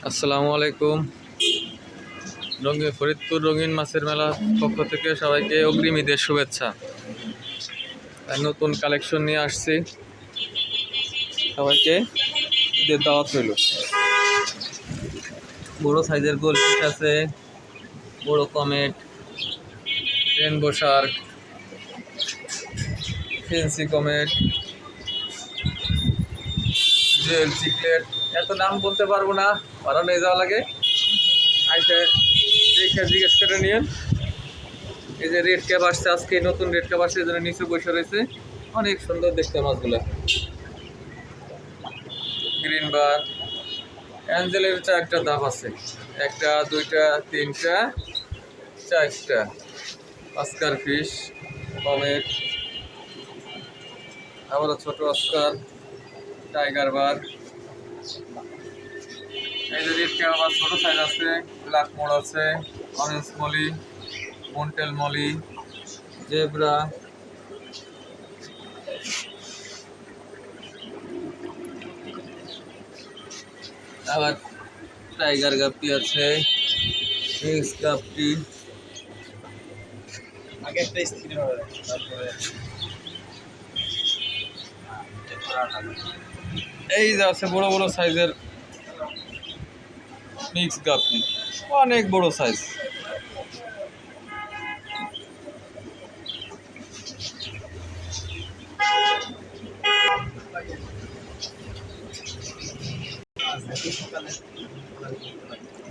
আসসালামু আলাইকুম। ফরিদপুর রঙিন মাছের মেলা পক্ষ থেকে সবাইকে অগ্রিম ঈদের শুভেচ্ছা। নতুন কালেকশন নিয়ে আসছি, সবাইকে ঈদের দাওয়াত রইল। বড় সাইজের গোলফিশ আছে, বড় comet, rainbow Shark, fancy comet, Jewel chiclet. এত নাম বলতে পারবো না, ভাড়া নিয়ে যাওয়া লাগে। আইসে দেখে জিজ্ঞেস করে নিয়েন। এই যে রেড ক্যাপ আসছে, আজকে নতুন রেড ক্যাপ আসছে, এই জন্য নিচে বসে রয়েছে। অনেক সুন্দর দেখতে মাছগুলো। গ্রিন বার, অ্যাঞ্জেলের একটা দাম আছে, একটা, দুইটা, তিনটা, চারটা। অস্কার ফিশ, কমেট, আবারও ছোট অস্কার, টাইগার বার। এই যে রেড ক্যাপ আবার ছোট সাইজ আছে, ব্ল্যাক মোড আছে, অরেঞ্জ মলি, মন্টেল মলি, জেব্রা, আবার টাইগার গাপ্পি আছে, মিক্স গাপ্পি। আগে একটা স্থির হবে, তারপরে এই যে আছে বড় বড় সাইজের মিক্স গাপ্পি, অনেক বড় সাইজ।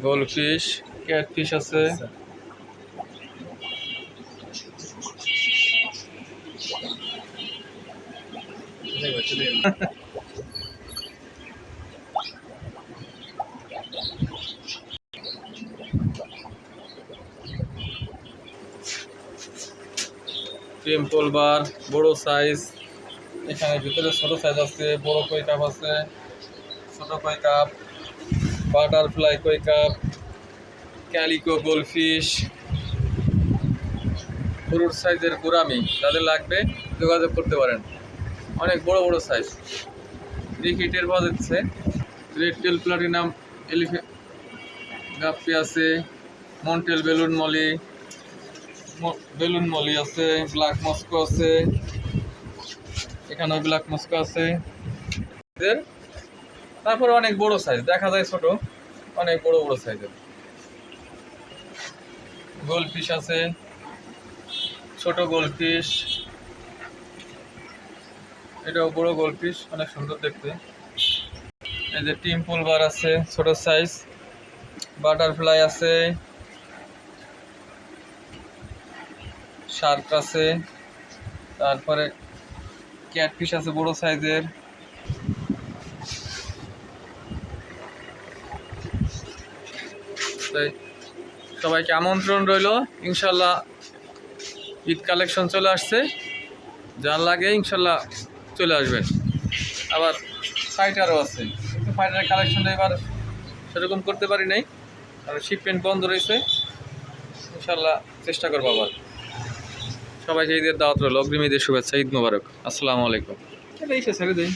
গোলফিশ, ক্যাটফিশ আছে, টেম্পল বার বড় সাইজ। এখানে ভিতরে ছোট সাইজ আছে, বড় কই কাপ আছে, ছোট কই কাপ, বাটারফ্লাই কই কাপ, ক্যালিকো গোলফিশ, গরুর সাইজের গোরামি। যাদের লাগবে যোগাযোগ করতে পারেন, অনেক বড় বড় সাইজ। দেখি টের পাওয়া যাচ্ছে। রেড টেল প্লাটিনাম এলিফেন্ট গাপ্পি আছে, মন্টেল বেলুন মলি আছে, ব্ল্যাক মস্কো আছে, এখানেও ব্ল্যাক মস্কো আছে। তারপরে অনেক বড় সাইজ, দেখা যায় ছোট, অনেক বড় বড় সাইজের গোলফিশ আছে, ছোট গোলফিশ, এটাও বড় গোলফিশ, অনেক সুন্দর দেখতে। এই যে টিম্পল বার আছে ছোট সাইজ, বাটারফ্লাই আছে, শার্ক আছে, তারপরে ক্যাটফিশ আছে বড় সাইজের। তাই সবাইকে আমন্ত্রণ রইল, ইনশাল্লাহ ঈদ কালেকশন চলে আসছে, যার লাগে ইনশাল্লাহ চলে আসবেন। আবার ফাইটারও আছে, কিন্তু ফাইটারের কালেকশনটা এবার সেরকম করতে পারি নাই, আর শিপমেন্ট বন্ধ রয়েছে। ইনশাল্লাহ চেষ্টা করবো আবার। সবাইকে ঈদের দাওয়াত রইল, অগ্রিম ঈদের শুভেচ্ছা, ঈদ মোবারক। আসসালামু আলাইকুম। ছেড়ে দিই।